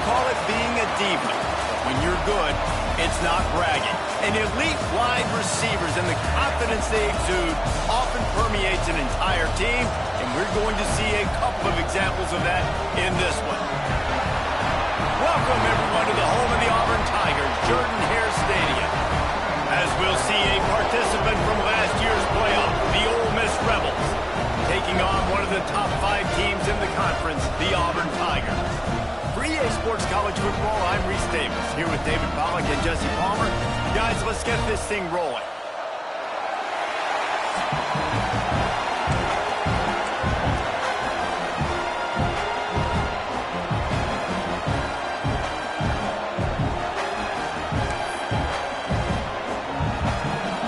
call it being a diva. When you're good, it's not bragging. And elite wide receivers and the confidence they exude often permeates an entire team, and we're going to see a couple of examples of that in this one. Welcome, everyone, to the home of the Auburn Tigers, Jordan-Hare Stadium. As we'll see a participant from last year's playoff, the Ole Miss Rebels, taking on one of the top 5 teams in the conference, the Auburn Tigers. For EA Sports College Football, I'm Reese Davis, here with David Pollack and Jesse Palmer. Guys, let's get this thing rolling.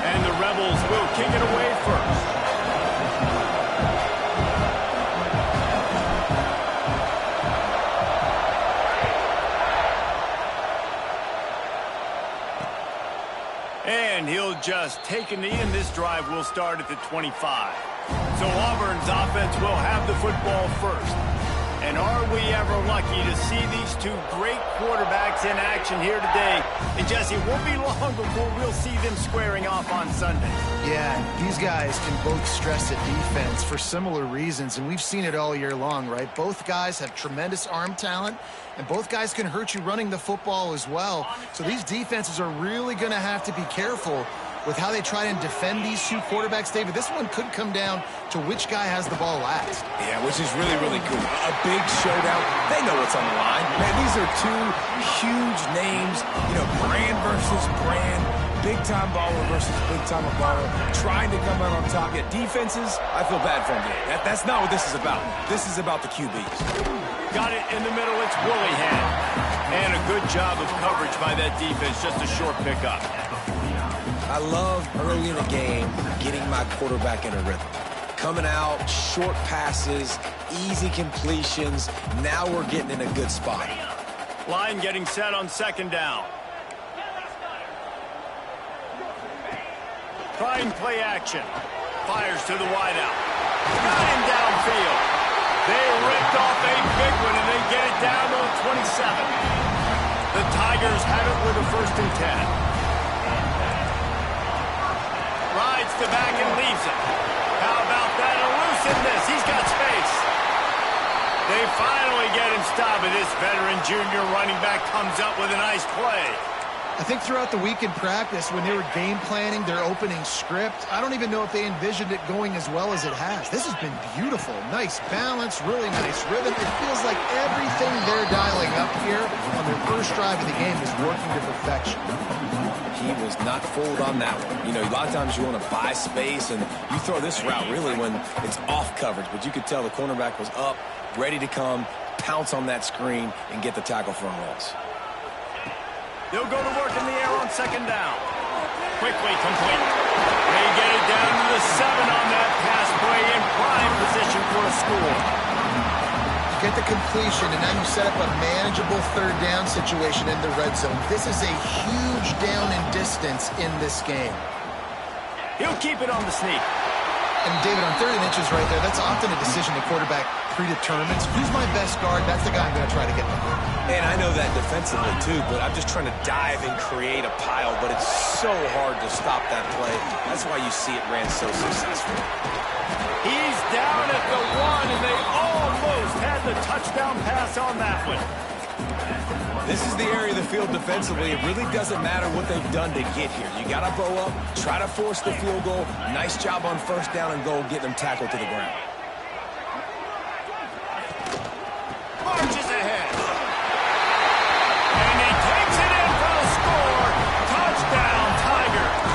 And the Rebels will kick it away first. And he'll just take a knee, and this drive will start at the 25. So Auburn's offense will have the football first. And are we ever lucky to see these two great quarterbacks in action here today? And Jesse, it won't be long before we'll see them squaring off on Sunday. Yeah, these guys can both stress a defense for similar reasons, and we've seen it all year long, right? Both guys have tremendous arm talent, and both guys can hurt you running the football as well. So these defenses are really going to have to be careful with how they try and defend these two quarterbacks. David, this one could come down to which guy has the ball last. Yeah, which is really, really cool. A big showdown. They know what's on the line. Man, these are two huge names, brand versus brand, big-time baller versus big-time baller, trying to come out on top. Yet defenses, I feel bad for them today. That's not what this is about. This is about the QBs. Got it in the middle. It's Willingham. And a good job of coverage by that defense. Just a short pickup. I love early in the game getting my quarterback in a rhythm. Coming out, short passes, easy completions. Now we're getting in a good spot. Line getting set on second down. Trying play action. Fires to the wideout. Got him downfield. They ripped off a big one, and they get it down to the 27. The Tigers have it with a 1st and 10. Rides the back and leaves it. How about that elusiveness? He's got space. They finally get him stopped, and this veteran junior running back comes up with a nice play. I think throughout the week in practice, when they were game planning their opening script, I don't even know if they envisioned it going as well as it has. This has been beautiful. Nice balance, really nice rhythm. It feels like everything they're dialing up here on their first drive of the game is working to perfection. He was not fooled on that one. A lot of times you want to buy space, and you throw this route really when it's off coverage. But you could tell the cornerback was up, ready to come, pounce on that screen, and get the tackle for a loss. They'll go to work in the air on second down. Quickly complete. They get it down to the 7 on that pass play in prime position for a score. Get the completion, and now you set up a manageable 3rd down situation in the red zone. This is a huge down in distance in this game. He'll keep it on the sneak. And David, on 3rd and inches right there, that's often a decision the quarterback predetermines. Who's my best guard? That's the guy I'm going to try to get behind. And I know that defensively too, but I'm just trying to dive and create a pile, but it's so hard to stop that play. That's why you see it ran so successful. He's down at the 1, and they almost had the touchdown pass on that one. This is the area of the field defensively. It really doesn't matter what they've done to get here. You got to bow up, try to force the field goal. Nice job on 1st down and goal, getting them tackled to the ground. Marches ahead. And he takes it in for the score. Touchdown, Tigers.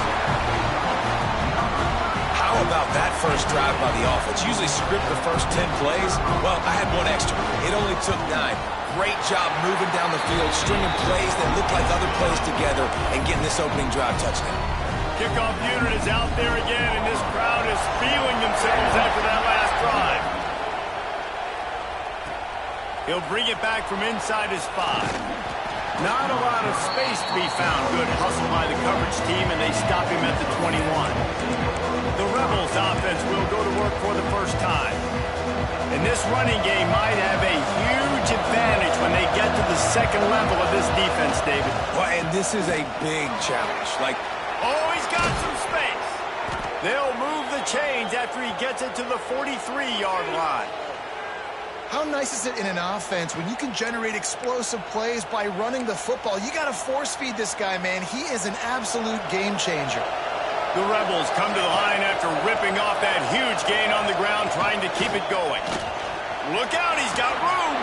How about that first drive by the offense? Usually script the first 10 plays. Well, I had one extra. It only took 9. Great job moving down the field, stringing plays that look like other plays together, and getting this opening drive touchdown. Kickoff unit is out there again, and this crowd is feeling themselves after that last drive. He'll bring it back from inside his 5. Not a lot of space to be found. Good hustle by the coverage team, and they stop him at the 21. The Rebels offense will go to work for the first time. And this running game might have a huge huge advantage when they get to the second level of this defense, David. Well, and this is a big challenge. Oh, he's got some space. They'll move the chains after he gets it to the 43-yard line. How nice is it in an offense when you can generate explosive plays by running the football? You got to force feed this guy, man. He is an absolute game changer. The Rebels come to the line after ripping off that huge gain on the ground, trying to keep it going. Look out, he's got room.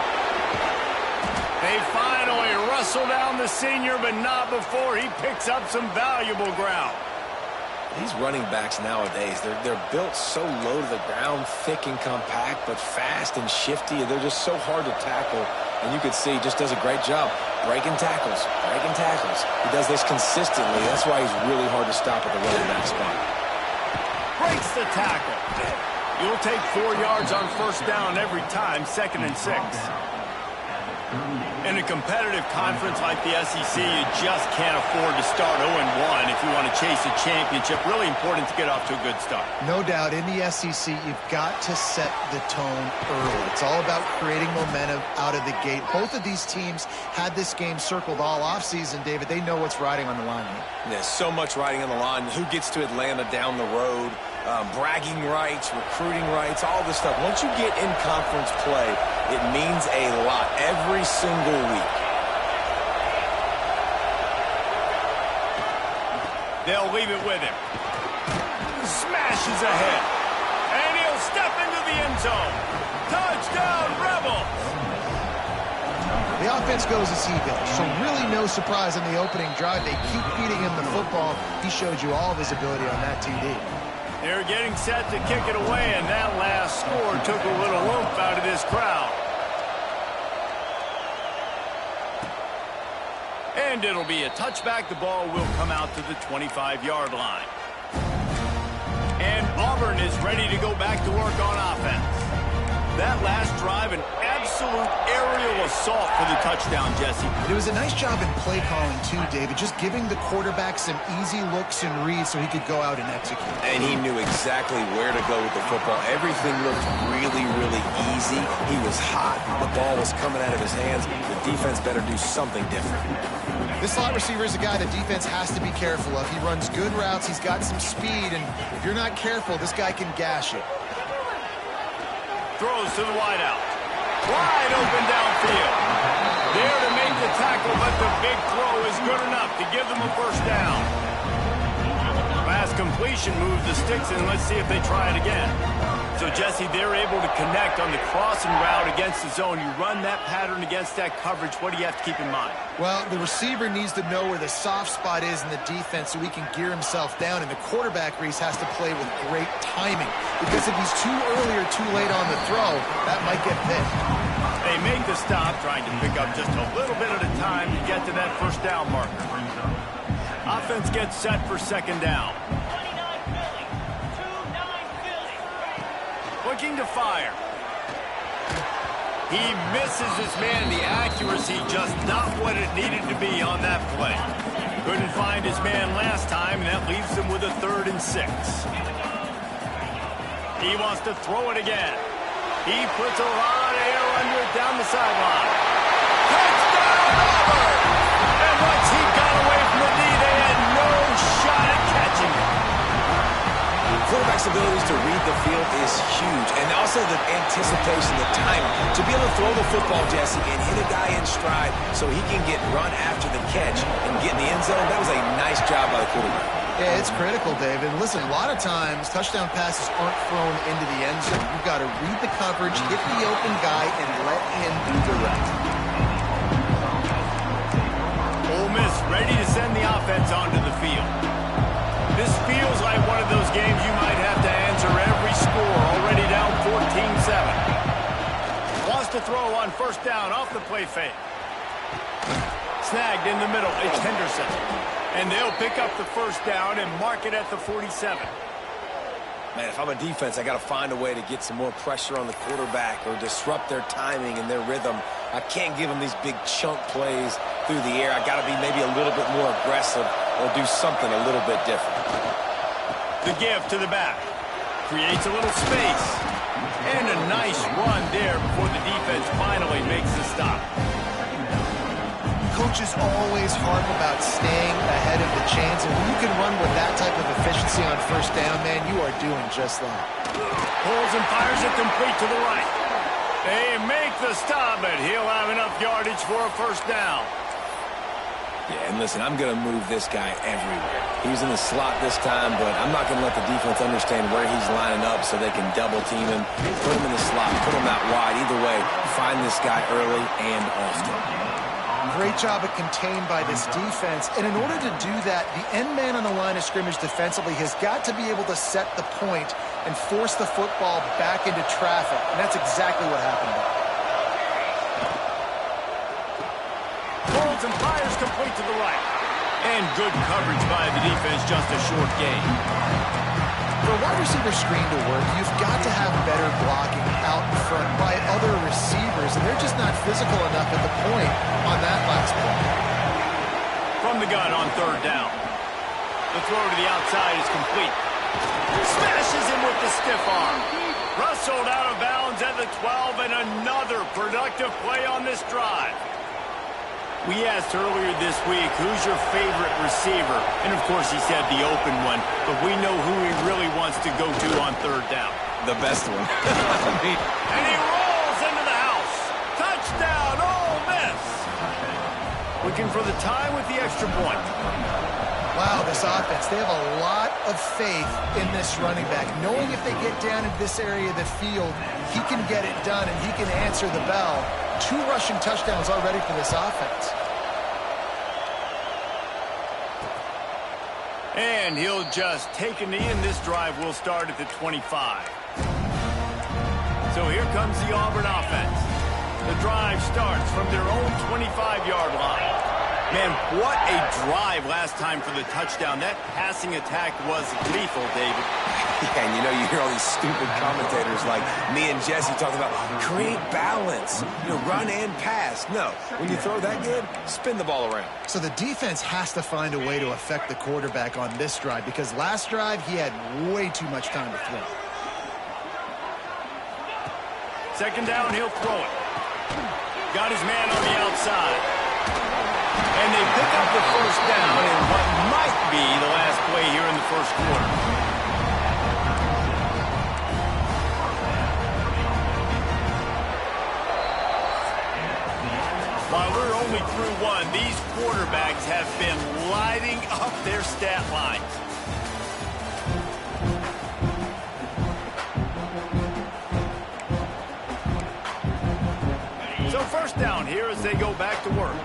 They finally wrestle down the senior, but not before he picks up some valuable ground. These running backs nowadays, they're built so low to the ground, thick and compact, but fast and shifty. They're just so hard to tackle. And you can see he just does a great job breaking tackles, breaking tackles. He does this consistently. That's why he's really hard to stop at the running back spot. Breaks the tackle. You'll take 4 yards on first down every time, 2nd and 6. In a competitive conference like the SEC, you just can't afford to start 0-1 if you want to chase a championship. Really important to get off to a good start. No doubt, in the SEC, you've got to set the tone early. It's all about creating momentum out of the gate. Both of these teams had this game circled all offseason, David. They know what's riding on the line here. There's so much riding on the line. Who gets to Atlanta down the road? Bragging rights, recruiting rights, all this stuff. Once you get in conference play, it means a lot every single week. They'll leave it with him. Smashes ahead. And he'll step into the end zone. Touchdown, Rebels! The offense goes as he goes, so really no surprise on the opening drive. They keep feeding him the football. He showed you all of his ability on that TD. They're getting set to kick it away, and that last score took a little oomph out of this crowd. And it'll be a touchback. The ball will come out to the 25-yard line. And Auburn is ready to go back to work on offense. That last drive, an absolute aerial assault for the touchdown, Jesse. It was a nice job in play calling, too, David, just giving the quarterback some easy looks and reads so he could go out and execute. And he knew exactly where to go with the football. Everything looked really, really easy. He was hot. The ball was coming out of his hands. The defense better do something different. This slot receiver is a guy the defense has to be careful of. He runs good routes. He's got some speed, and if you're not careful, this guy can gash you. Throws to the wideout. Wide open downfield. There to make the tackle, but the big throw is good enough to give them a first down. Pass completion moves the sticks in. Let's see if they try it again. So, Jesse, they're able to connect on the crossing route against the zone. You run that pattern against that coverage. What do you have to keep in mind? Well, the receiver needs to know where the soft spot is in the defense so he can gear himself down. And the quarterback, Reese, has to play with great timing. Because if he's too early or too late on the throw, that might get picked. They make the stop, trying to pick up just a little bit at a time to get to that first down marker. Offense gets set for second down. Looking to fire. He misses his man. The accuracy just not what it needed to be on that play. Couldn't find his man last time, and that leaves him with a 3rd and 6. He wants to throw it again. He puts a lot of air under it down the sideline. Touchdown, Auburn! And once he got away from the D, they had no shot at catching him. Quarterback's abilities to read the field is huge. And also the anticipation, the timing. To be able to throw the football, Jesse, and hit a guy in stride so he can get run after the catch and get in the end zone, that was a nice job by the quarterback. Yeah, it's critical, David. Listen, a lot of times, touchdown passes aren't thrown into the end zone. You've got to read the coverage, hit the open guy, and let him do the rest. Ole Miss ready to send the offense onto the field. This feels like one of those games you might have to answer every score, already down 14-7. Wants to throw on first down off the play fake. Snagged in the middle. It's Henderson. And they'll pick up the first down and mark it at the 47. Man, if I'm a defense, I got to find a way to get some more pressure on the quarterback or disrupt their timing and their rhythm. I can't give them these big chunk plays through the air. I got to be maybe a little bit more aggressive or do something a little bit different. The give to the back. creates a little space. And a nice run there before the defense finally makes the stop. Coaches always harp about staying ahead of the chains, and when you can run with that type of efficiency on first down, man, you are doing just that. Pulls and fires it complete to the right. They make the stop, but he'll have enough yardage for a first down. Yeah, and listen, I'm going to move this guy everywhere. He's in the slot this time, but I'm not going to let the defense understand where he's lining up so they can double team him, put him in the slot, put him out wide. Either way, find this guy early and often. Great job at contained by this defense. And in order to do that, the end man on the line of scrimmage defensively has got to be able to set the point and force the football back into traffic. And that's exactly what happened. Pulls and fires complete to the right. And good coverage by the defense, just a short gain. For a wide receiver screen to work, you've got to have better blocking out in front by other receivers, and they're just not physical enough at the point on that last play. From the gun on third down. The throw to the outside is complete. Smashes him with the stiff arm. Rustled out of bounds at the 12, and another productive play on this drive. We asked earlier this week, who's your favorite receiver? And, of course, he said the open one, but we know who he really wants to go to on third down. The best one. And he rolls into the house. Touchdown, Ole Miss. Looking for the tie with the extra point. Wow, this offense, they have a lot of faith in this running back, knowing if they get down into this area of the field, he can get it done and he can answer the bell. 2 rushing touchdowns already for this offense. And he'll just take a knee, and this drive will start at the 25. So here comes the Auburn offense. The drive starts from their own 25-yard line. Man, what a drive last time for the touchdown. That passing attack was lethal, David. Yeah, and you know, you hear all these stupid commentators like me and Jesse talking about create balance, run and pass. No, when you throw that good, spin the ball around. So the defense has to find a way to affect the quarterback on this drive, because last drive he had way too much time to throw. Second down, he'll throw it. Got his man on the outside. And they pick up the first down in what might be the last play here in the first quarter. While we're only through one, these quarterbacks have been lighting up their stat lines. So first down here as they go back to work.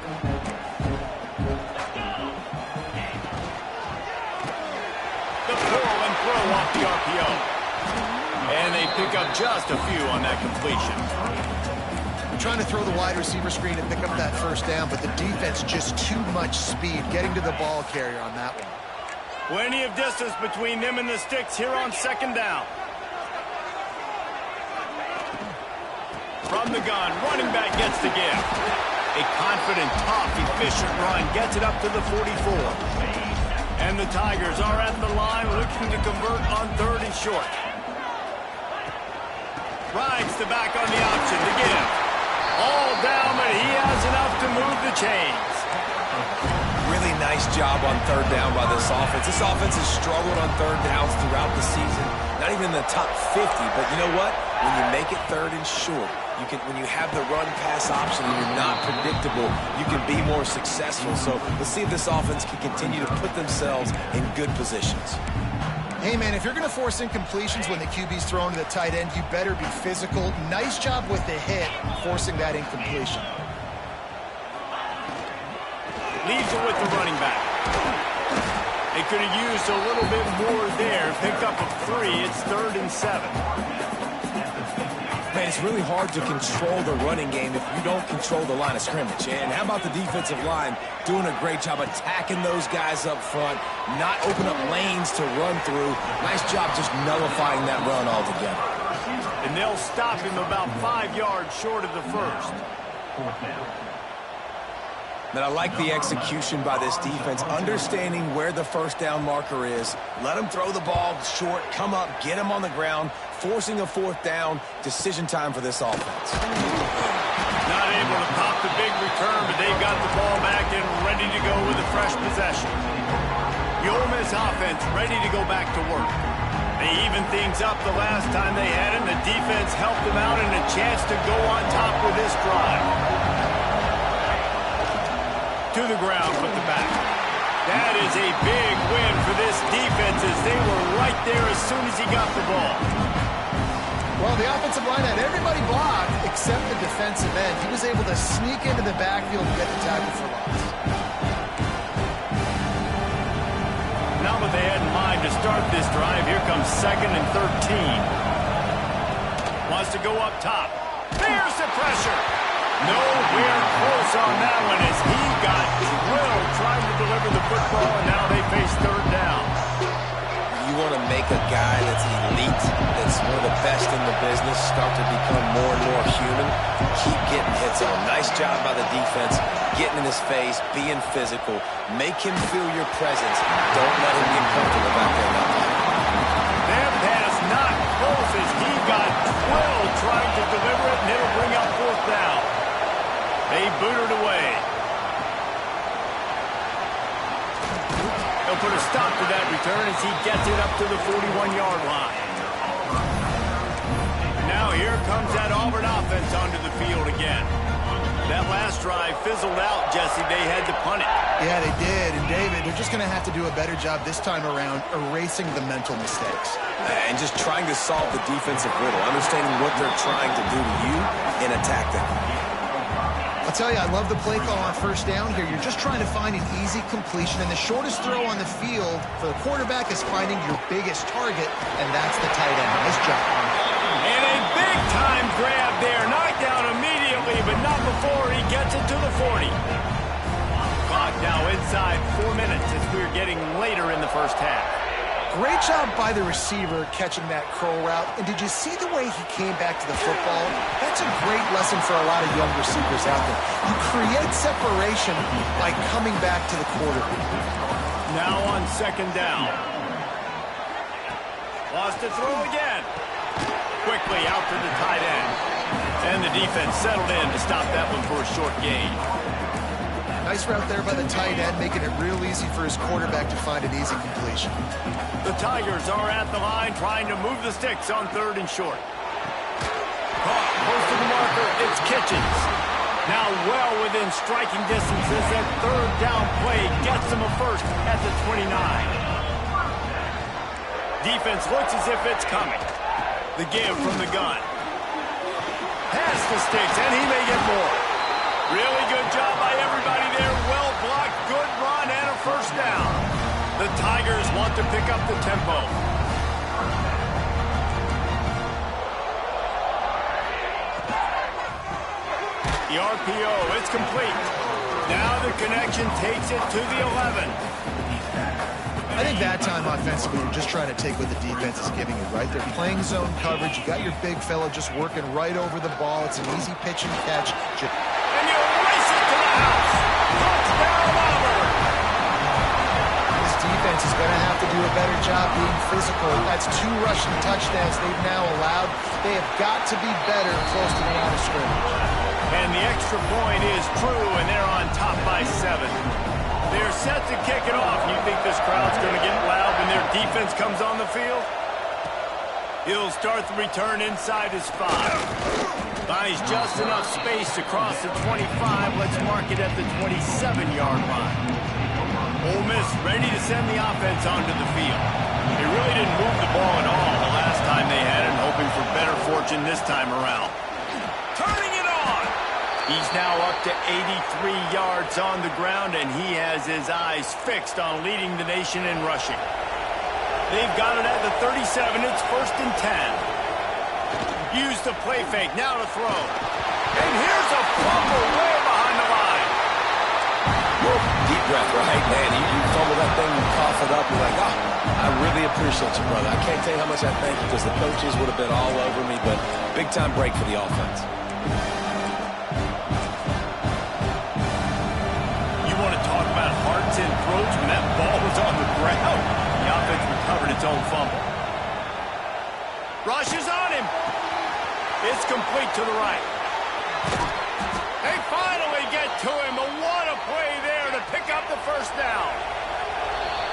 The pull and throw off the RPO. And they pick up just a few on that completion. Trying to throw the wide receiver screen and pick up that first down, but the defense just too much speed getting to the ball carrier on that one. Plenty of distance between them and the sticks here on second down. From the gun, running back gets the give. A confident, tough, efficient run gets it up to the 44. And the Tigers are at the line looking to convert on third and short. Rides the back on the option to give. All down, but he has enough to move the chains. Really nice job on third down by this offense. This offense has struggled on third downs throughout the season. Not even in the top 50, but you know what? When you make it third and short, when you have the run-pass option and you're not predictable, you can be more successful. So let's see if this offense can continue to put themselves in good positions. Hey, man, if you're going to force incompletions when the QB's thrown to the tight end, you better be physical. Nice job with the hit, forcing that incompletion. Leaves it with the running back. They could have used a little bit more there. Picked up a 3. It's 3rd and 7. Man, it's really hard to control the running game if you don't control the line of scrimmage. And how about the defensive line doing a great job attacking those guys up front, not open up lanes to run through. Nice job just nullifying that run altogether. And they'll stop him about 5 yards short of the first. But I like the execution by this defense, understanding where the first down marker is. Let them throw the ball short, come up, get them on the ground, forcing a fourth down. Decision time for this offense. Not able to pop the big return, but they've got the ball back and ready to go with a fresh possession. The Ole Miss offense ready to go back to work. They evened things up the last time they had it, and the defense helped them out and a chance to go on top with this drive. To the ground with the back. That is a big win for this defense as they were right there as soon as he got the ball. Well, the offensive line had everybody blocked except the defensive end. He was able to sneak into the backfield and get the tackle for loss. Now that they had in mind to start this drive, here comes 2nd and 13. Wants to go up top. There's the pressure. Nowhere close on that one as he got drilled trying to deliver the football, and now they face 3rd down. You want to make a guy that's elite, that's one of the best in the business, start to become more and more human. Keep getting hits on him. Nice job by the defense, getting in his face, being physical. Make him feel your presence. Don't let him get comfortable back there. That pass not close as he got drilled trying to deliver it, and it'll bring up 4th down. They booted away. He'll put a stop to that return as he gets it up to the 41-yard line. Now here comes that Auburn offense onto the field again. That last drive fizzled out, Jesse. They had to punt it. Yeah, they did. And, David, they're just going to have to do a better job this time around erasing the mental mistakes. And just trying to solve the defensive riddle, understanding what they're trying to do to you and attack them. I'll tell you, I love the play call on 1st down here. You're just trying to find an easy completion, and the shortest throw on the field for the quarterback is finding your biggest target, and that's the tight end. Nice job. And a big-time grab there. Knocked down immediately, but not before he gets it to the 40. Clock now inside 4 minutes as we're getting later in the first half. Great job by the receiver catching that curl route. And did you see the way he came back to the football? That's a great lesson for a lot of young receivers out there. You create separation by coming back to the quarterback. Now on 2nd down. Wants to throw again. Quickly out to the tight end. And the defense settled in to stop that one for a short gain. Nice route there by the tight end, making it real easy for his quarterback to find an easy completion. The Tigers are at the line trying to move the sticks on 3rd and short. Caught close to the marker, it's Kitchens. Now well within striking distance as that 3rd down play gets them a first at the 29. Defense looks as if it's coming. The give from the gun. Has the sticks, and he may get more. Really good job by everybody there. Well blocked, good run, and a first down. The Tigers want to pick up the tempo. The RPO, it's complete. Now the connection takes it to the 11. I think that time offensively, you're just trying to take what the defense is giving you, right? They're playing zone coverage. You got your big fella just working right over the ball. It's an easy pitch and catch. And you race it to the house. Touchdown, Auburn. This defense is going to have to do a better job being physical. That's 2 rushing touchdowns they've now allowed. They have got to be better close to the line of scrimmage. And the extra point is true, and they're on top by 7. They're set to kick it off. You think this crowd's going to get loud when their defense comes on the field? He'll start the return inside his 5. Buys just enough space to cross the 25. Let's mark it at the 27-yard line. Ole Miss ready to send the offense onto the field. They really didn't move the ball at all the last time they had it, hoping for better fortune this time around. Turning it on! He's now up to 83 yards on the ground, and he has his eyes fixed on leading the nation in rushing. They've got it at the 37. It's 1st and 10. Use the play fake. Now to throw. And here's a fumble way behind the line. Whoa, deep breath, right? Man, you fumble that thing, you cough it up, you're like, oh, I really appreciate you, brother. I can't tell you how much I thank you because the coaches would have been all over me, but big-time break for the offense. ground. The offense recovered its own fumble. Rushes on him. It's complete to the right. They finally get to him, but what a play there to pick up the first down.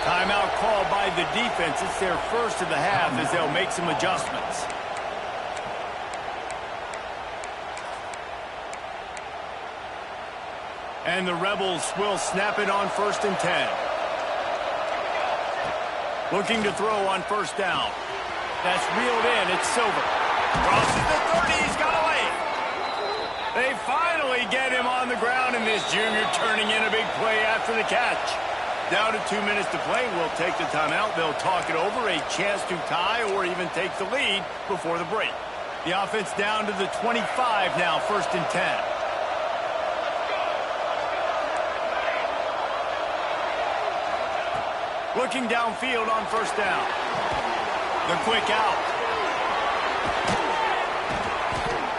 Timeout called by the defense. It's their first of the half as they'll make some adjustments. And the Rebels will snap it on 1st and 10. Looking to throw on first down. That's reeled in. It's Silver. Crosses the 30. He's got away. They finally get him on the ground, and this junior turning in a big play after the catch. Down to 2 minutes to play. We'll take the timeout. They'll talk it over. A chance to tie or even take the lead before the break. The offense down to the 25 now, 1st and 10. Looking downfield on first down. The quick out.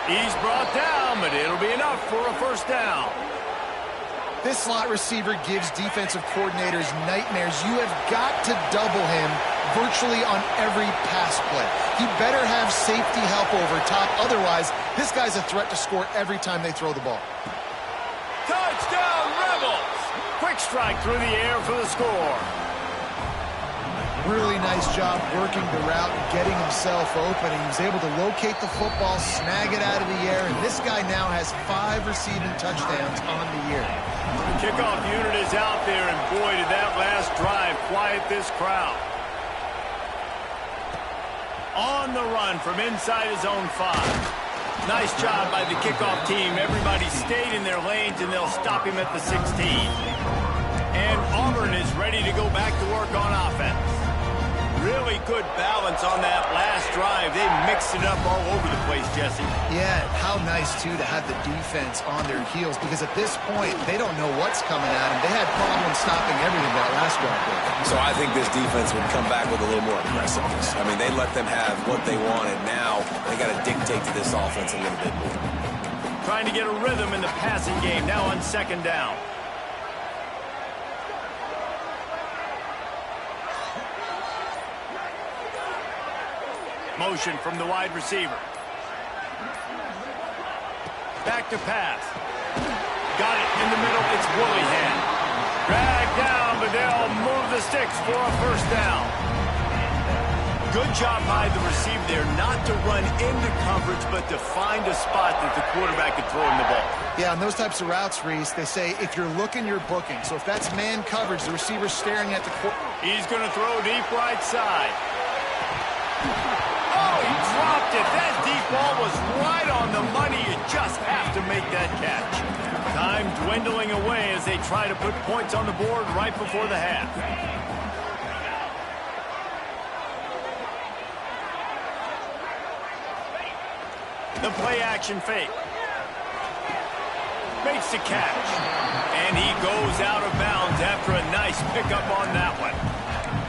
He's brought down, but it'll be enough for a first down. This slot receiver gives defensive coordinators nightmares. You have got to double him virtually on every pass play. He better have safety help over top. Otherwise, this guy's a threat to score every time they throw the ball. Touchdown, Rebels! Quick strike through the air for the score. Really nice job working the route and getting himself open. He was able to locate the football, snag it out of the air, and this guy now has 5 receiving touchdowns on the year. The kickoff unit is out there, and boy, did that last drive quiet this crowd. On the run from inside his own 5. Nice job by the kickoff team. Everybody stayed in their lanes, and they'll stop him at the 16. And Auburn is ready to go back to work on offense. Really good balance on that last drive. They mixed it up all over the place, Jesse. Yeah, how nice, too, to have the defense on their heels, because at this point, they don't know what's coming at them. They had problems stopping everything that last drive. So I think this defense would come back with a little more aggressiveness. I mean, they let them have what they wanted. Now they got to dictate to this offense a little bit more. Trying to get a rhythm in the passing game now on 2nd down. Motion from the wide receiver. Back to pass. Got it in the middle. It's Willingham. Dragged down, but they'll move the sticks for a first down. Good job by the receiver there not to run into coverage, but to find a spot that the quarterback could throw him the ball. Yeah, on those types of routes, Reese, they say if you're looking, you're booking. So if that's man coverage, the receiver's staring at the quarterback. He's going to throw deep right side. Oh, he dropped it. That deep ball was right on the money. You just have to make that catch. Time dwindling away as they try to put points on the board right before the half. The play action fake. Makes the catch. And he goes out of bounds after a nice pickup on that one.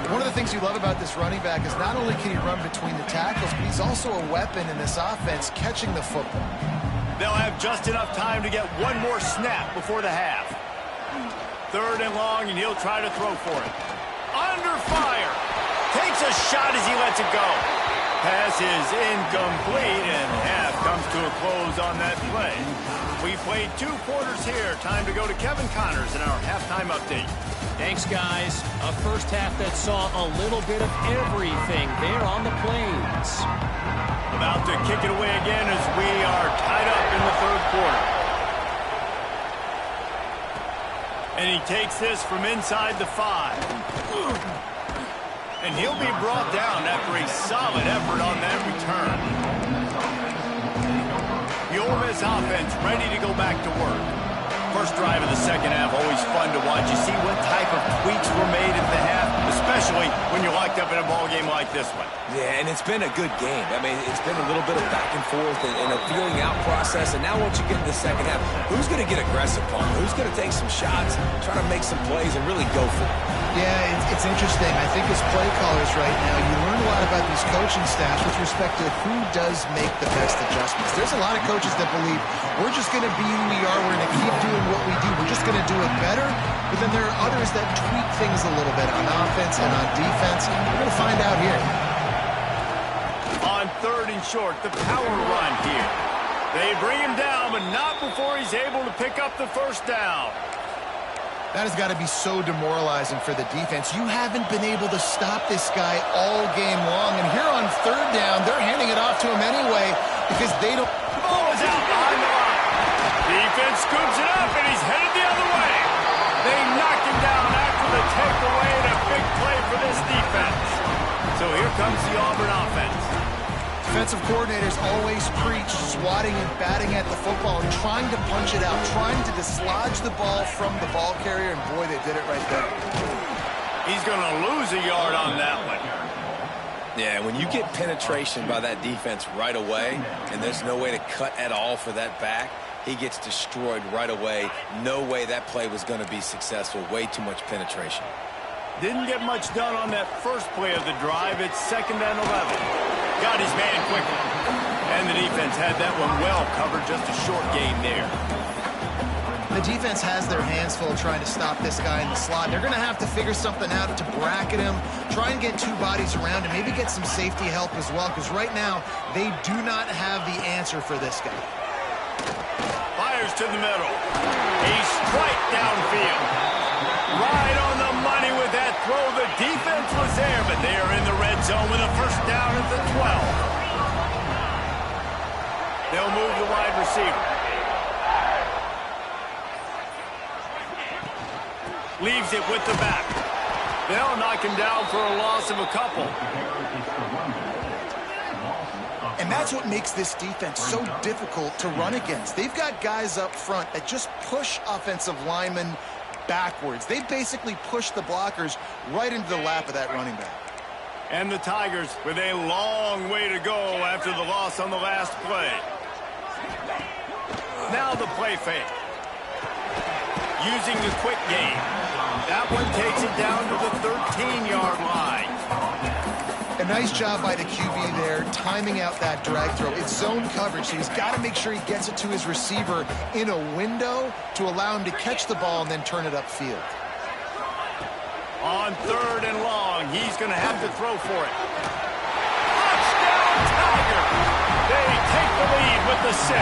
One of the things you love about this running back is not only can he run between the tackles, but he's also a weapon in this offense catching the football. They'll have just enough time to get one more snap before the half. 3rd and long, and he'll try to throw for it. Under fire. Takes a shot as he lets it go. Pass is incomplete, and half comes to a close on that play. We played 2 quarters here. Time to go to Kevin Connors in our halftime update. Thanks, guys. A first half that saw a little bit of everything there on the Plains. About to kick it away again as we are tied up in the 3rd quarter. And he takes this from inside the 5. And he'll be brought down after a solid effort on that return. The Ole Miss offense ready to go back to work. First drive of the 2nd half, always fun to watch. You see what type of tweaks were made at the half, especially when you're locked up in a ball game like this one. Yeah, and it's been a good game. I mean, it's been a little bit of back and forth and a feeling out process. And now once you get in the 2nd half, who's going to get aggressive, Paul? Who's going to take some shots, try to make some plays, and really go for it? Yeah, it's interesting. I think as play callers right now, you learn a lot about these coaching staffs with respect to who does make the best adjustments. There's a lot of coaches that believe we're just going to be who we are. We're going to keep doing what we do. We're just going to do it better. But then there are others that tweak things a little bit on offense and on defense. We're going to find out here. On 3rd and short, the power run here. They bring him down, but not before he's able to pick up the first down. That has got to be so demoralizing for the defense. You haven't been able to stop this guy all game long. And here on 3rd down, they're handing it off to him anyway because they don't... Ball is out on the line. Defense scoops it up, and he's headed the other way. They knock him down after the takeaway, and a big play for this defense. So here comes the Auburn offense. Defensive coordinators always preach swatting and batting at the football and trying to punch it out, trying to dislodge the ball from the ball carrier, and boy, they did it right there. He's going to lose a yard on that one. Yeah, when you get penetration by that defense right away, and there's no way to cut at all for that back, he gets destroyed right away. No way that play was going to be successful. Way too much penetration. Didn't get much done on that first play of the drive. It's 2nd and 11. Got his man quickly. And the defense had that one well covered. Just a short gain there. The defense has their hands full trying to stop this guy in the slot. They're going to have to figure something out to bracket him, try and get 2 bodies around him, maybe get some safety help as well, because right now they do not have the answer for this guy. Fires to the middle. A strike downfield. Right on the money with that throw. The defense was there, but they are in the red zone with a first down at the 12. They'll move the wide receiver. Leaves it with the back. They'll knock him down for a loss of a couple. And that's what makes this defense so difficult to run against. They've got guys up front that just push offensive linemen backwards. They basically push the blockers right into the lap of that running back. And the Tigers with a long way to go after the loss on the last play. Now the play fake. Using the quick game. That one takes it down to the 13-yard line. A nice job by the QB there, timing out that drag throw. It's zone coverage, so he's got to make sure he gets it to his receiver in a window to allow him to catch the ball and then turn it upfield. On 3rd and long, he's going to have to throw for it. Touchdown, Tiger! They take the lead with the 6.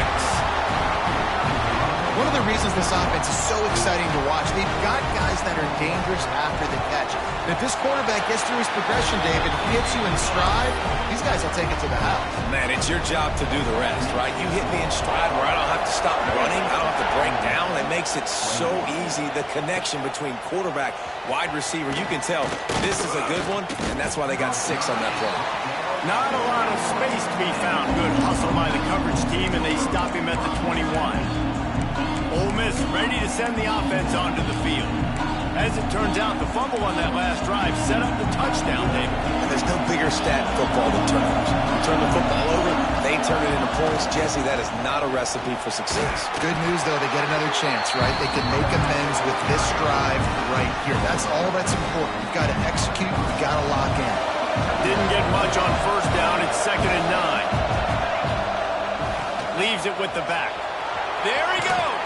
One of the reasons this offense is so exciting to watch, they've got guys that are dangerous after the catch. And if this quarterback gets through his progression, David, he hits you in stride, these guys will take it to the house. Man, it's your job to do the rest, right? You hit me in stride where I don't have to stop running, I don't have to break down. It makes it so easy, the connection between quarterback, wide receiver. You can tell this is a good one, and that's why they got 6 on that play. Not a lot of space to be found. Good hustle by the coverage team, and they stop him at the 21. Ole Miss ready to send the offense onto the field. As it turns out, the fumble on that last drive set up the touchdown, David. And there's no bigger stat in football than turnovers. You turn the football over, they turn it into points. Jesse, that is not a recipe for success. Good news, though, they get another chance, right? They can make amends with this drive right here. That's all that's important. You've got to execute, you've got to lock in. Didn't get much on first down. It's 2nd and 9. Leaves it with the back. There he goes.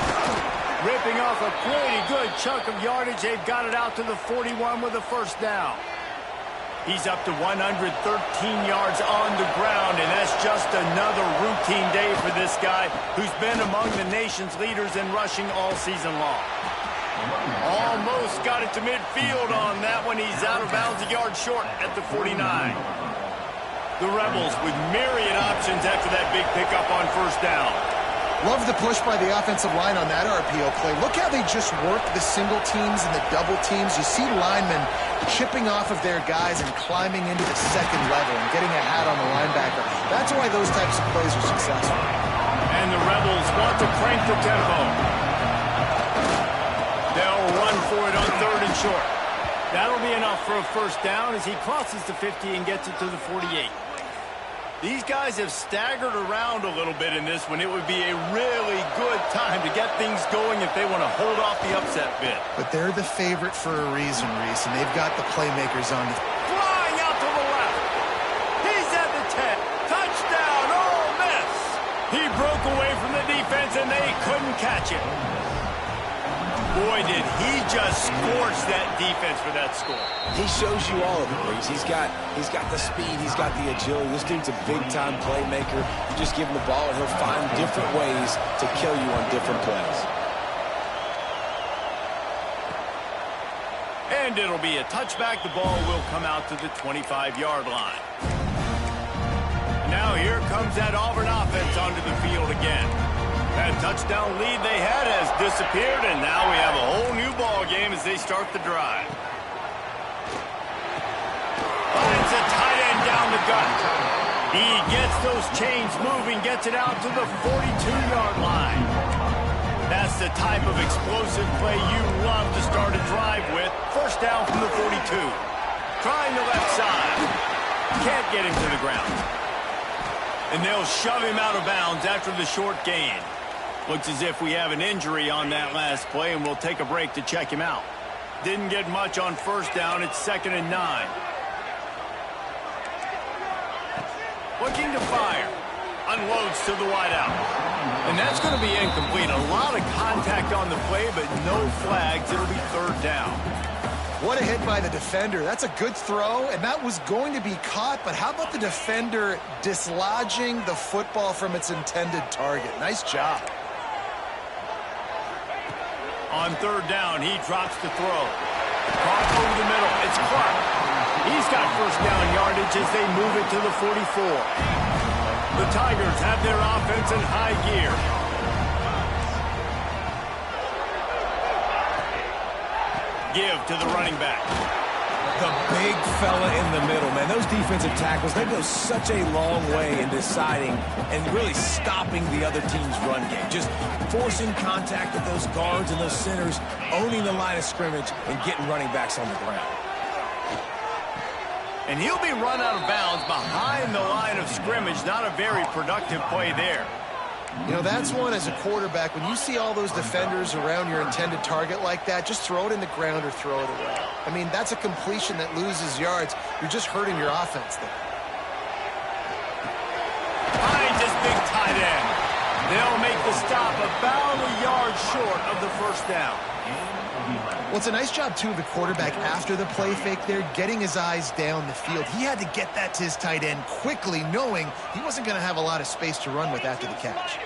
Ripping off a pretty good chunk of yardage. They've got it out to the 41 with a first down. He's up to 113 yards on the ground, and that's just another routine day for this guy who's been among the nation's leaders in rushing all season long. Almost got it to midfield on that one. He's out of bounds a yard short at the 49. The Rebels with myriad options after that big pickup on first down. Love the push by the offensive line on that RPO play. Look how they just work the single teams and the double teams. You see linemen chipping off of their guys and climbing into the second level and getting a hat on the linebacker. That's why those types of plays are successful. And the Rebels want to crank the tempo. They'll run for it on 3rd and short. That'll be enough for a first down as he crosses the 50 and gets it to the 48. These guys have staggered around a little bit in this one. It would be a really good time to get things going if they want to hold off the upset bid. But they're the favorite for a reason, Reese, and they've got the playmakers on the... Flying out to the left. He's at the 10. Touchdown, Ole Miss. He broke away from the defense, and they couldn't catch it. Boy, did he just scorch that defense for that score. He shows you all of it, Reese. He's got the speed, he's got the agility. This dude's a big-time playmaker. You just give him the ball, and he'll find different ways to kill you on different plays. And it'll be a touchback. The ball will come out to the 25-yard line. Now here comes that Auburn offense onto the field again. That touchdown lead they had has disappeared, and now we have a whole new ball game as they start the drive. Finds a tight end down the gut. He gets those chains moving, gets it out to the 42-yard line. That's the type of explosive play you love to start a drive with. First down from the 42. Trying the left side. Can't get him to the ground. And they'll shove him out of bounds after the short gain. Looks as if we have an injury on that last play, and we'll take a break to check him out. Didn't get much on first down. It's 2nd and 9. Looking to fire. Unloads to the wideout. And that's going to be incomplete. A lot of contact on the play, but no flags. It'll be 3rd down. What a hit by the defender. That's a good throw, and that was going to be caught, but how about the defender dislodging the football from its intended target? Nice job. On 3rd down, he drops the throw. Caught over the middle. It's Clark. He's got first down yardage as they move it to the 44. The Tigers have their offense in high gear. Give to the running back. The big fella in the middle, man. Those defensive tackles, they go such a long way in deciding and really stopping the other team's run game. Just forcing contact with those guards and those centers, owning the line of scrimmage, and getting running backs on the ground. And he'll be run out of bounds behind the line of scrimmage. Not a very productive play there. You know, that's one as a quarterback. When you see all those defenders around your intended target like that, just throw it in the ground or throw it away. I mean, that's a completion that loses yards. You're just hurting your offense there. Finds his big tight end. They'll make the stop about a yard short of the first down. Well, it's a nice job, too, of the quarterback after the play fake there, getting his eyes down the field. He had to get that to his tight end quickly, knowing he wasn't going to have a lot of space to run with after the catch.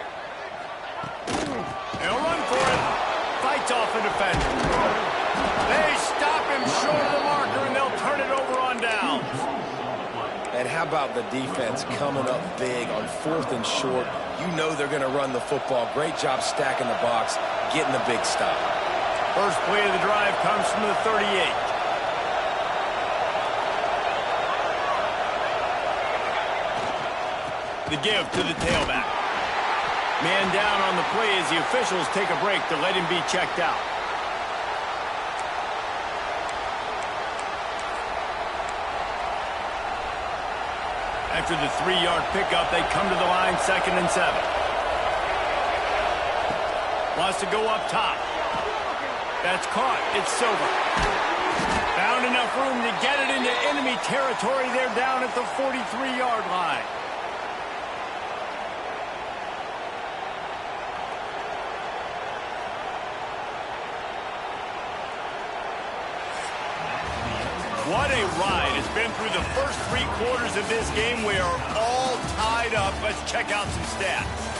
He'll run for it. Fights off a defender. They stop him short of the marker, and they'll turn it over on downs. And how about the defense coming up big on 4th and short? You know they're going to run the football. Great job stacking the box, getting the big stop. First play of the drive comes from the 38. The give to the tailback. Man down on the play as the officials take a break to let him be checked out. After the 3-yard pickup, they come to the line 2nd and 7. Wants to go up top. That's caught. It's Silver. Found enough room to get it into enemy territory. They're down at the 43-yard line. What a ride. It's been through the first 3 quarters of this game. We are all tied up. Let's check out some stats.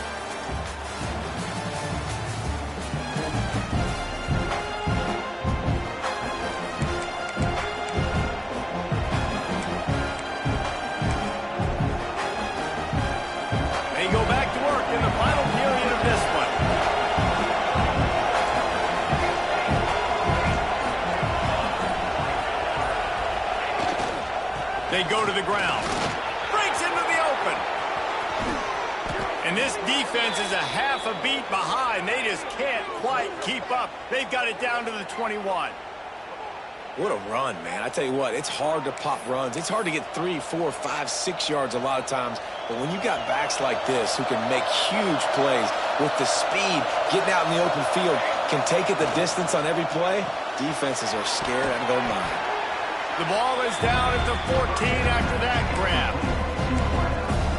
They go back to work in the final period of this one. They go to the ground. Breaks into the open. And this defense is a half a beat behind. They just can't quite keep up. They've got it down to the 21. What a run, man. I tell you what, it's hard to pop runs. It's hard to get 3, 4, 5, 6 yards a lot of times. But when you got backs like this who can make huge plays with the speed, getting out in the open field, can take it the distance on every play, defenses are scared out of their mind. The ball is down at the 14 after that grab.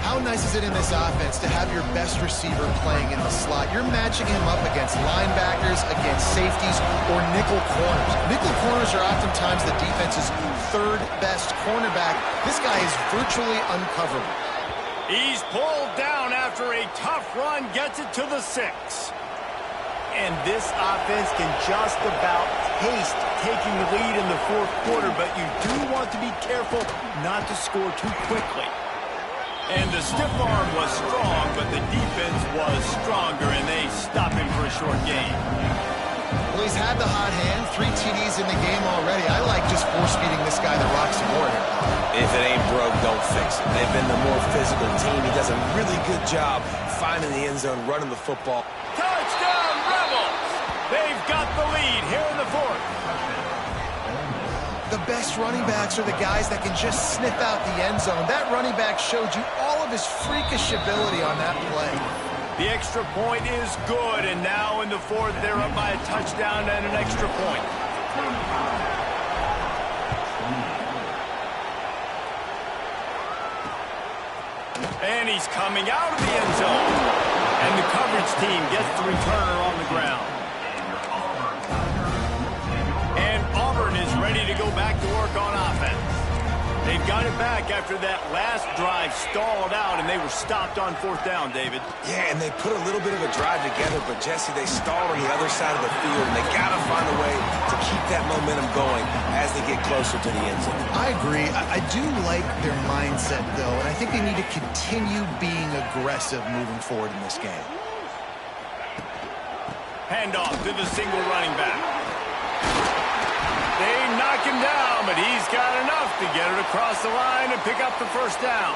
How nice is it in this offense to have your best receiver playing in the slot? You're matching him up against linebackers, against safeties, or nickel corners. Nickel corners are oftentimes the defense's third best cornerback. This guy is virtually uncoverable. He's pulled down after a tough run, gets it to the 6. And this offense can just about taste taking the lead in the fourth quarter, but you do want to be careful not to score too quickly. And the stiff arm was strong, but the defense was stronger, and they stopped him for a short gain. Well, he's had the hot hand, 3 TDs in the game already. I like just force-feeding this guy the rock some more here. If it ain't broke, don't fix it. They've been the more physical team. He does a really good job finding the end zone, running the football. Touchdown, Rebels! They've got the lead here in the fourth. The best running backs are the guys that can just sniff out the end zone. That running back showed you all of his freakish ability on that play. The extra point is good, and now in the fourth, they're up by a touchdown and an extra point. And he's coming out of the end zone. And the coverage team gets the returner on the ground. And Auburn is ready to go back to work on offense. They've got it back after that last drive stalled out, and they were stopped on fourth down, David. Yeah, and they put a little bit of a drive together, but, Jesse, they stalled on the other side of the field, and they got to find a way to keep that momentum going as they get closer to the end zone. I agree. I do like their mindset, though, and I think they need to continue being aggressive moving forward in this game. Handoff to the single running back. They knock him down, but he's got enough to get it across the line and pick up the first down.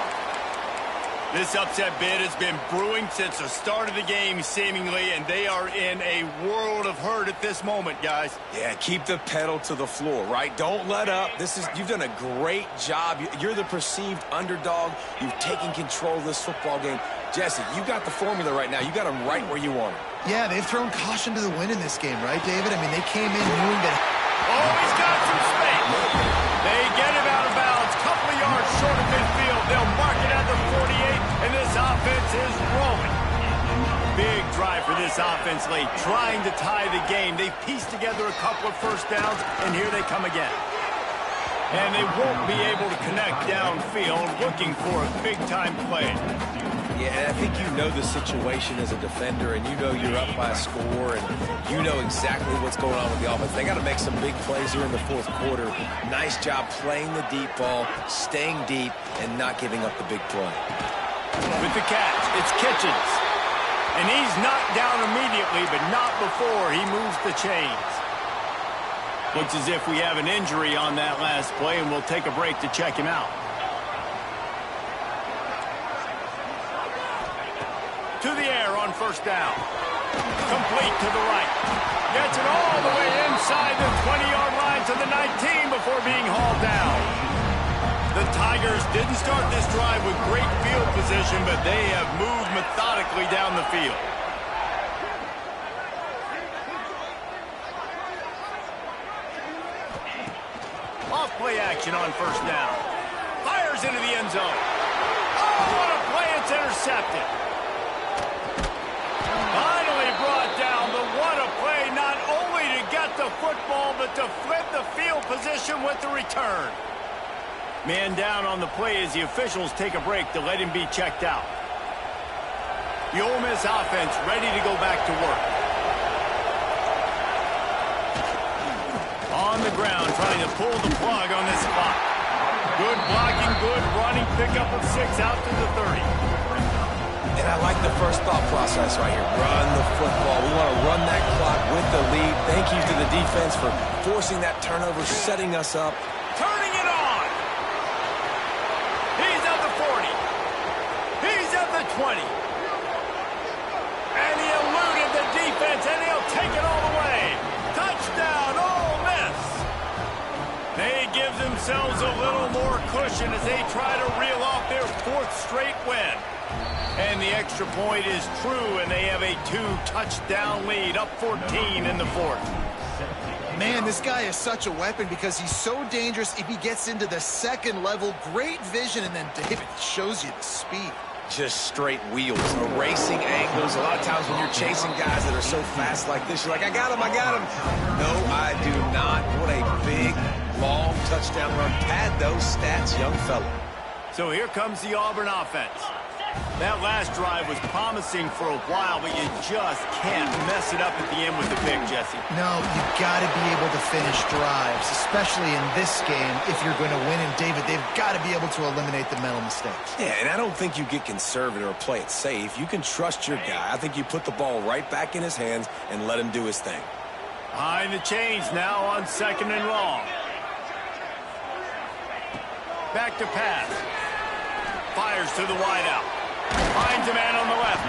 This upset bid has been brewing since the start of the game, seemingly, and they are in a world of hurt at this moment, guys. Yeah, keep the pedal to the floor, right? Don't let up. You've done a great job. You're the perceived underdog. You've taken control of this football game. Jesse, you got the formula right now. You got them right where you want them. Yeah, they've thrown caution to the wind in this game, right, David? I mean, they came in knowing that... Oh, he's got some space. They get him out of bounds. Couple of yards short of midfield. They'll mark it at the 48, and this offense is rolling. Big drive for this offense late, trying to tie the game. They pieced together a couple of first downs, and here they come again. And they won't be able to connect downfield, looking for a big-time play. Yeah, and I think you know the situation as a defender, and you know you're up by a score, and you know exactly what's going on with the offense. They got to make some big plays here in the fourth quarter. Nice job playing the deep ball, staying deep, and not giving up the big play. With the catch, it's Kitchens. And he's knocked down immediately, but not before he moves the chains. Looks as if we have an injury on that last play, and we'll take a break to check him out. To the air on first down. Complete to the right. Gets it all the way inside the 20-yard line to the 19 before being hauled down. The Tigers didn't start this drive with great field position, but they have moved methodically down the field. Off play action on first down. Fires into the end zone. Oh, what a play. It's intercepted. Finally brought down, but what a play, not only to get the football, but to flip the field position with the return. Man down on the play as the officials take a break to let him be checked out. The Ole Miss offense ready to go back to work. On the ground, trying to pull the plug on this clock. Good blocking, good running, pickup of 6 out to the 30. And I like the first thought process right here. Run the football. We want to run that clock with the lead. Thank you to the defense for forcing that turnover, setting us up. Turning it on. He's at the 40. He's at the 20. And he eluded the defense, and he'll take it all the way. Touchdown, Ole Miss. gives themselves a little more cushion as they try to reel off their 4th straight win. And the extra point is true, and they have a 2-touchdown lead, up 14 in the 4th. Man, this guy is such a weapon because he's so dangerous if he gets into the 2nd level. Great vision, and then David shows you the speed. Just straight wheels, erasing angles. A lot of times when you're chasing guys that are so fast like this, you're like, I got him, I got him. No, I do not. What a big, long touchdown run. Pad those stats, young fella. So here comes the Auburn offense. That last drive was promising for a while, but you just can't mess it up at the end with the pick, Jesse. No, you've got to be able to finish drives, especially in this game if you're going to win. And, David, they've got to be able to eliminate the mental mistakes. Yeah, and I don't think you get conservative or play it safe. You can trust your guy. I think you put the ball right back in his hands and let him do his thing. Behind the chains now on 2nd and long. Back to pass. Fires to the wideout. Finds a man on the left.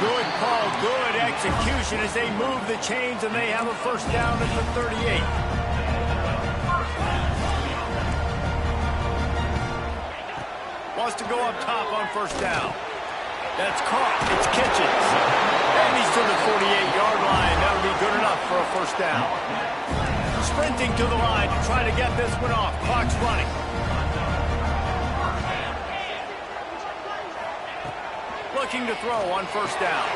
Good call, good execution as they move the chains, and they have a 1st down at the 38. Wants to go up top on 1st down. That's caught. It's Kitchens. And he's to the 48-yard line. That'll be good enough for a 1st down. Sprinting to the line to try to get this one off. Clock's running. Looking to throw on 1st down.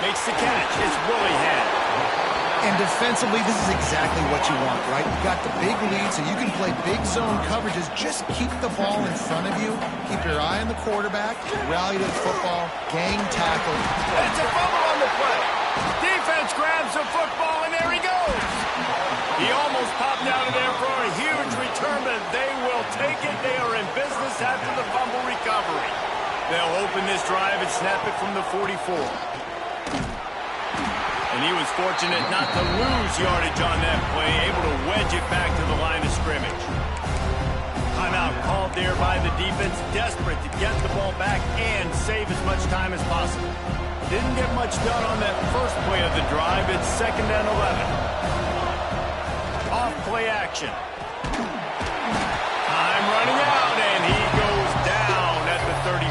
Makes the catch. It's Willingham. And defensively, this is exactly what you want, right? You've got the big lead, so you can play big zone coverages. Just keep the ball in front of you. Keep your eye on the quarterback. Rally to the football. Gang tackle. It's a fumble on the play. Defense grabs the football, and there he goes. He almost popped out of there for a huge return, but they will take it. They are in business after the fumble recovery. They'll open this drive and snap it from the 44. And he was fortunate not to lose yardage on that play, able to wedge it back to the line of scrimmage. Timeout called there by the defense, desperate to get the ball back and save as much time as possible. Didn't get much done on that first play of the drive. It's 2nd and 11. Off play action. Time running out, and he goes down at the 34.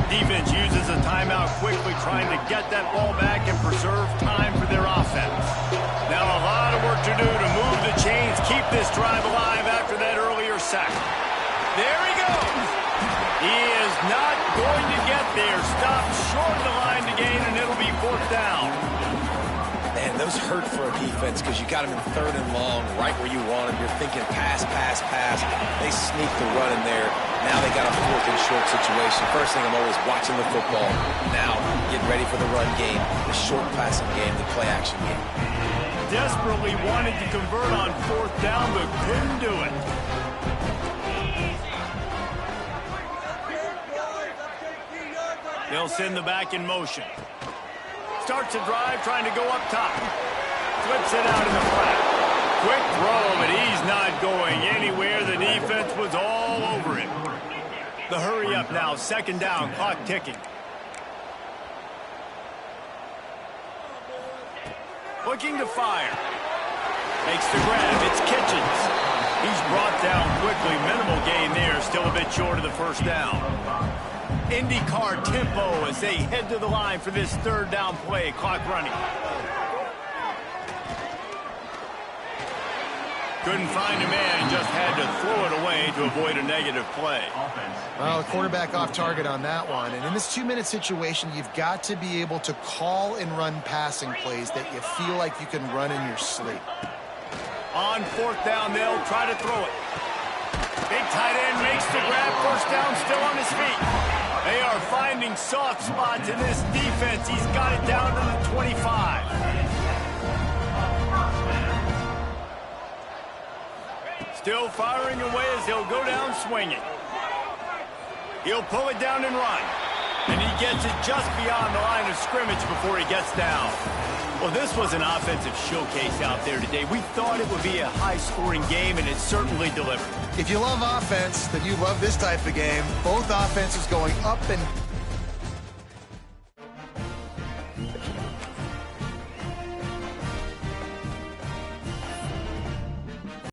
Defense uses a timeout quickly, trying to get that ball back and preserve time for their offense. Now a lot of work to do to move the chains, keep this drive alive after that earlier sack. There he goes. He is not going to get there. Stopped short of the line to gain, and it'll be 4th down. Man, those hurt for a defense because you got him in 3rd and long, right where you want him. You're thinking pass, pass, pass. They sneak the run in there. Now they got a 4th and short situation. First thing, I'm always watching the football. Now, getting ready for the run game, the short passing game, the play action game. Desperately wanted to convert on 4th down, but couldn't do it. They'll send the back in motion. Starts a drive trying to go up top. Flips it out in the flat. Quick throw, but he's not going anywhere. The defense was all over him. The hurry up now. 2nd down. Clock ticking. Looking to fire. Makes the grab. It's Kitchens. He's brought down quickly. Minimal gain there. Still a bit short of the 1st down. IndyCar tempo as they head to the line for this 3rd down play. Clock running. Couldn't find a man, just had to throw it away to avoid a negative play. Well, the quarterback off target on that one. And in this 2-minute situation, you've got to be able to call and run passing plays that you feel like you can run in your sleep. On 4th down, they'll try to throw it. Big tight end makes the grab. 1st down, still on his feet. They are finding soft spots in this defense. He's got it down to the 25. Still firing away as he'll go down swinging. He'll pull it down and run. And he gets it just beyond the line of scrimmage before he gets down. Well, this was an offensive showcase out there today. We thought it would be a high-scoring game, and it certainly delivered. If you love offense, then you love this type of game. Both offenses going up and